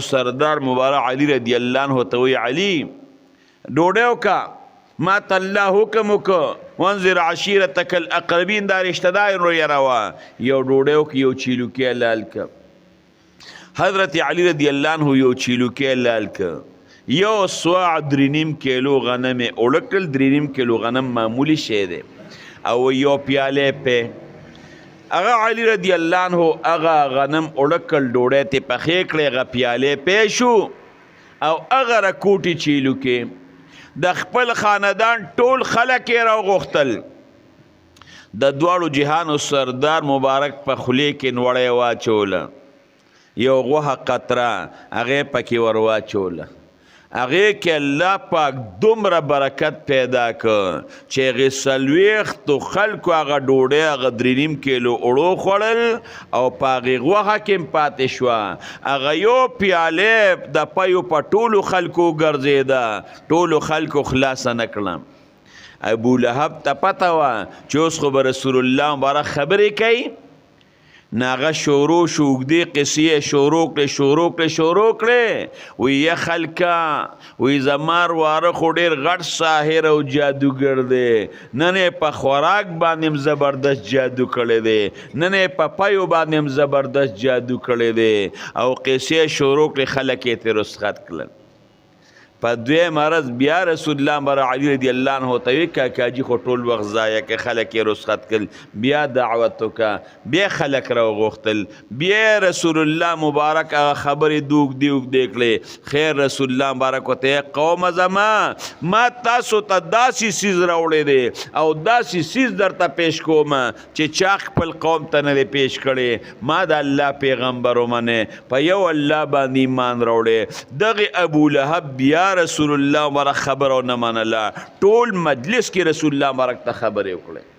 سردار مبارک علی رضی الله عنه ته وی علی ډوډۍ وکړه ما ته الله حکم وکړ وانذر عشیرتک الاقربین دا رشته دار یراوه یو ډوډۍ وکړه یو چیلوکې حلال کړه حضرت علی رضی الله عنه یو چیلوکې حلال کړه یو سوع 3.5 کیلو غنم اوړه کړل 3.5 کیلو غنم معمولی شی دی او یو پیاله په اغا علی رضی الله عنه اغا غنم اڑکل ډوډۍ ته پخې کړې غ پیاله پېشو او اغا رکوټي چیلو کې د خپل خاندان ټول خلک را غوښتل د دواړو جهانو سردار مبارک په خلی کې نوړې واچول یو غوښه قطره هغه پکې ور واچول هغه کې الله پاک دومره برکت پیدا کړ چې هغې څلوېښتو خلکو هغه ډوډۍ هغه 3.5 کیلو اوړو خوړل او په هغې غوښه کې هم پاتې شوه هغه یو پیالې د پیو په ټولو خلکو ګرځېده ټولو خلکو خلاصه نه کړم ابولهب ته پته وه چې اوس خو به رسول الله مبارک خبرې کوي ناغه شروع شو اوږدې قصې شروع کړې وی یا خلکا وی زمار واره خو ډېر غټ ساحر او جادوګر دی نن یې په خوراک باندې هم زبردست جادو کړی دی نن یې په پیو باندې هم زبردست جادو کړی دی او قصې شروع کړې خلک یې ترې رسخت کړل په دویم عرض بیا رسول الله مبارک علی رضی الله عنه ته وی کاکاجي خو ټول وخت ضایع کې خلک یې رسخت کړل بیا دعوت وکړه بیا خلک را وغوښتل بیا رسول الله مبارک هغه خبرې دوږدې کړې خیر رسول الله مبارک ورته قوم زما ما تاسو ته داسې څیز راوړی دی او داسې څیز درته پیش کوم چې چا خپل قوم ته نه دی پیش کړی ما د الله پیغمبر ومنې په یو الله باندې ایمان راوړی دغې ابولهب بیا رسول الله مبارک خبر او نه منله ټول مجلس کې رسول الله مبارک ته خبرې وکړې